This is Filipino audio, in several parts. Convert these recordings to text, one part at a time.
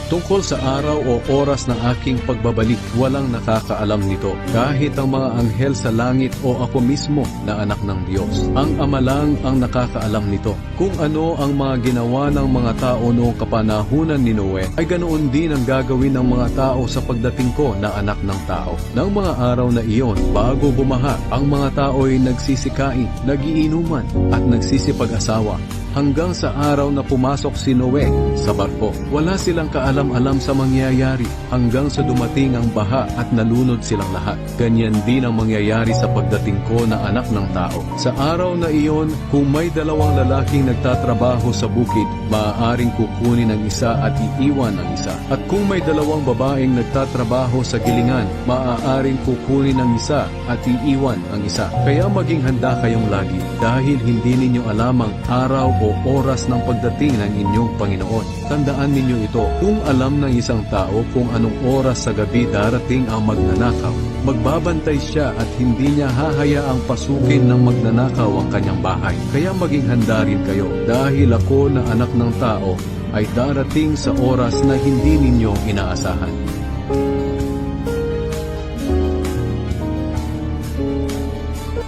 Tungkol sa araw o oras ng aking pagbabalik, walang nakakaalam nito. Kahit ang mga anghel sa langit o ako mismo na anak ng Diyos. Ang Ama lang ang nakakaalam nito. Kung ano ang mga ginawa ng mga tao noong kapanahunan ni Noe, ay ganoon din ang gagawin ng mga tao sa pagdating ko na anak ng tao. Nang mga araw na iyon, bago bumaha, ang mga tao ay nagsisikain, nagiinuman at nagsisipag-asawa. Hanggang sa araw na pumasok si Noe sa barko. Wala silang kaalam-alam sa mangyayari hanggang sa dumating ang baha at nalunod silang lahat. Ganyan din ang mangyayari sa pagdating ko na anak ng tao. Sa araw na iyon, kung may dalawang lalaking nagtatrabaho sa bukid, maaaring kukunin ang isa at iiwan ang isa. At kung may dalawang babaeng nagtatrabaho sa gilingan, maaaring kukunin ang isa at iiwan ang isa. Kaya maging handa kayong lagi dahil hindi ninyo alam ang araw o oras ng pagdating ng inyong Panginoon. Tandaan ninyo ito, kung alam ng isang tao kung anong oras sa gabi darating ang magnanakaw, magbabantay siya at hindi niya hahayaang pasukin ng magnanakaw ang kanyang bahay. Kaya maging handa rin kayo, dahil ako na anak ng tao ay darating sa oras na hindi ninyo inaasahan.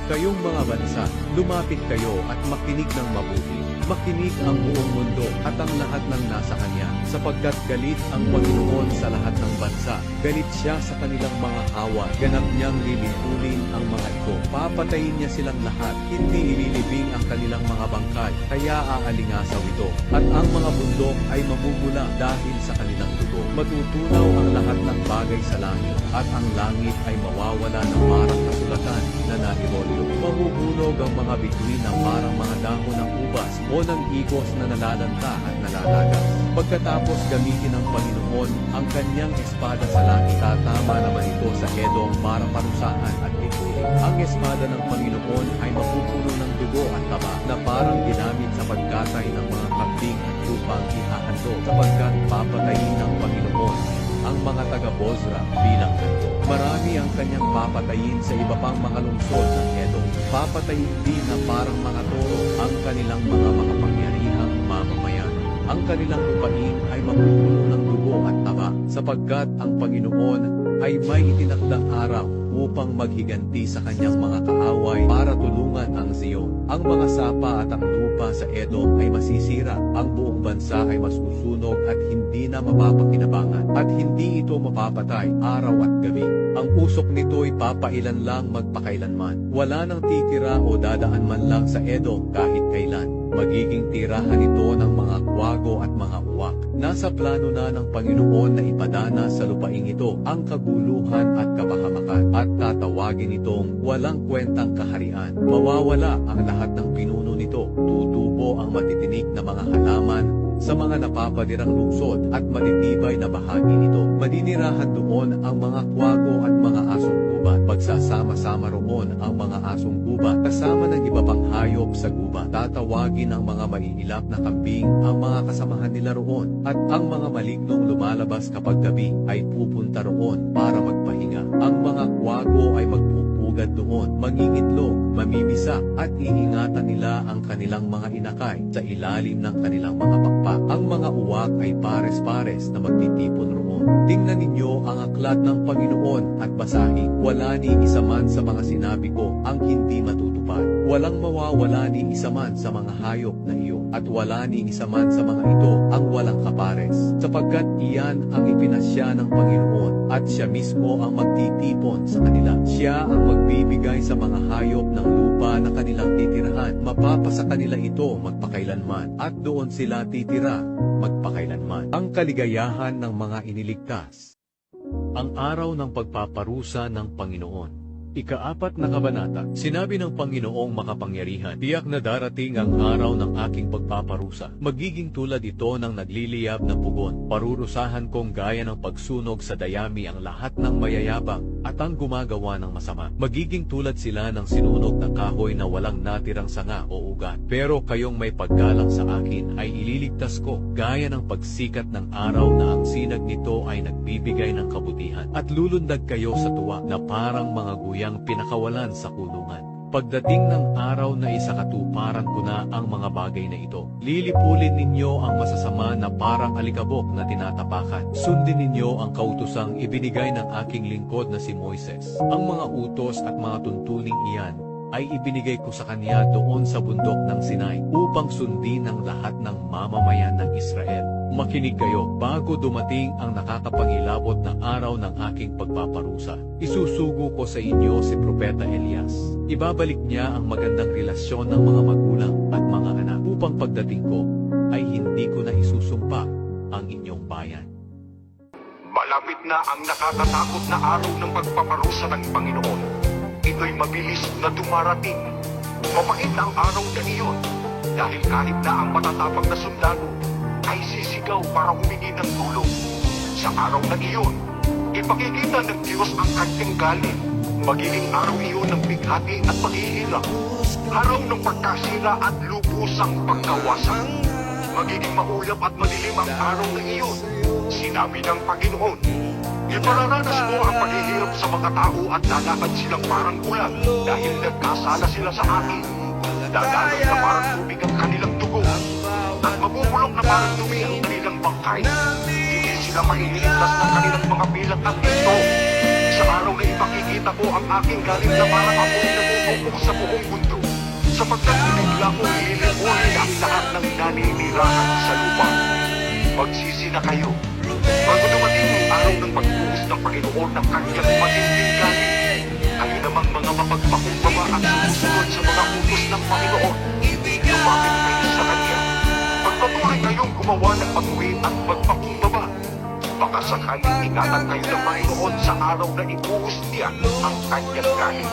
Kayong mga bansa, lumapit kayo at makinig ng mabuti. Makinig ang buong mundo at ang lahat ng nasa kanya, sapagkat galit ang Panginoon sa lahat ng bansa. Galit siya sa kanilang mga hawa, ganap niyang lilitunin ang mga ito. Papatayin niya silang lahat, hindi ililibing ang kanilang mga bangkay, kaya aalingasaw ito. At ang mga bundok ay mamumula dahil sa kanilang dugo. Matutunaw ang lahat ng bagay sa langit, at ang langit ay mawawala ng parang kasulatan na nairolyo. Mahuhulog ang mga bituin ng parang mga dahon ng ubas o ng igos na nalalanta at nalalagas. Pagkatapos gamitin ng Panginoon ang kanyang espada sa langit, tatama naman ito sa Edom para parusahan at ituloy. Ang espada ng Panginoon ay mapupuno ng dugo at taba na parang ginamit sa pagkatay ng mga kambing at lupang ihahandog, sapagkat papatayin ng Panginoon ang mga taga-Bozra bilang handog. Marami ang kanyang papatayin sa iba pang mga lungsod ng Edom. Papatayin din na parang mga toro ang kanilang mga makapangyarihang mamamayan. Ang kanilang lupain ay mapupuno ng dugo at taba, sapagkat ang Panginoon ay may itinakdang araw upang maghiganti sa kanyang mga kaaway para tulungan ang Zion. Ang mga sapa at ang lupa sa Edom ay masisira. Ang buong bansa ay masusunog at hindi na mapapakinabangan. At hindi ito mapapatay araw at gabi. Ang usok nito'y papailan lang magpakailanman. Wala nang titira o dadaan man lang sa Edom kahit kailan. Magiging tirahan ito ng mga kwago at mga uwak. Nasa plano na ng Panginoon na ipadana sa lupaing ito ang kaguluhan at kapahamakan, at tatawagin itong walang kwentang kaharian. Mawawala ang lahat ng pinuno nito. Tutubo ang matitinik na mga halaman sa mga napapadirang lungsod at matitibay na bahagi nito. Maninirahan doon ang mga kwago at mga asong gubat. Pagsasama-sama roon ang mga asong gubat kasama ng iba pang hayop sa gubat. Tatawagin ang mga maiilap na kambing ang mga kasamahan nila roon, at ang mga malignong lumalabas kapag gabi ay pupunta roon para magpahinga. Ang mga kwago ay magpupugad doon, mangingitlog, mamimisa, at iingatan nila ang kanilang mga inakay sa ilalim ng kanilang mga pakpak. Ang mga uwak ay pares-pares na magtitipon roon. Tingnan ninyo ang aklat ng Panginoon at basahin. Wala ni isa man sa mga sinabi ko ang hindi matutupad. Walang mawawala ni isa man sa mga hayop na iyon, at wala ni isa man sa mga ito ang walang kapares, sapagkat iyan ang ipinasya ng Panginoon, at siya mismo ang magtitipon sa kanila. Siya ang magbibigay sa mga hayop ng lupa na kanilang titirahan. Mapapasa kanila ito magpakailanman, at doon sila titira magpakailanman. Ang kaligayahan ng mga iniligtas. Ang araw ng pagpaparusa ng Panginoon. Ika-4 na kabanata. Sinabi ng Panginoong makapangyarihan, tiyak na darating ang araw ng aking pagpaparusa. Magiging tulad ito ng nagliliyab na pugon. Parurusahan kong gaya ng pagsunog sa dayami ang lahat ng mayayabang at ang gumagawa ng masama. Magiging tulad sila ng sinunog na kahoy na walang natirang sanga o ugat. Pero kayong may paggalang sa akin ay ililigtas ko, gaya ng pagsikat ng araw na ang sinag nito ay nagbibigay ng kabutihan. At lulundag kayo sa tuwa na parang mga guyang pinakawalan sa kulungan. Pagdating ng araw na isakatuparan ko na ang mga bagay na ito. Lilipulin ninyo ang masasama na parang alikabok na tinatapakan. Sundin ninyo ang kautosang ibinigay ng aking lingkod na si Moises. Ang mga utos at mga tuntuning iyan ay ibinigay ko sa kanya doon sa bundok ng Sinai upang sundin ang lahat ng mamamayan ng Israel. Makinig kayo bago dumating ang nakakapangilabot na araw ng aking pagpaparusa. Isusugo ko sa inyo si Propeta Elias. Ibabalik niya ang magandang relasyon ng mga magulang at mga anak upang pagdating ko ay hindi ko na isusumpa ang inyong bayan. Malapit na ang nakakatakot na araw ng pagpaparusa ng Panginoon. Ito'y mabilis na dumarating. Mapait na ang araw na iyon dahil kahit na ang matatapang na sundalo ay sisigaw para humingi ng tulong. Sa araw na iyon, ipakikita ng Diyos ang kanyang galing. Magiging araw iyon ng bighati at paghihirap. Araw ng pagkasira at lubusang pagkawasak. Magiging maulap at madilim ang araw na iyon. Sinabi ng Panginoon, ipararanas mo ang paghihirap sa mga tao at lalakad silang parang ulan dahil nagkasala sila sa akin. Dadalag na parang tubig ang kanilang dugo at mabubulok na parang dumi ang kanilang bangkay. Hindi sila mailigtas ng kanilang mga bilang at ito. Sa araw na ipakikita ko ang aking galing na parang apoy na bubukok sa buong mundo. Sapagkat bigla kong lilipunin ang lahat ng naninirahan sa lupa. Magsisi na kayo bago dumating ang araw ng pagbuhos ng Panginoon ng kanyang matinding galing. Kayo namang mga mapagpakumbaba at sumusunod sa mga utos ng Panginoon. Lumapit kayo sa Kanya. Pagpatuloy kayong gumawa ng pag-uwi at pagpakumbaba. Baka sakaling ingatan kayo ng Panginoon sa araw na ibuhos niya ang kanyang galing.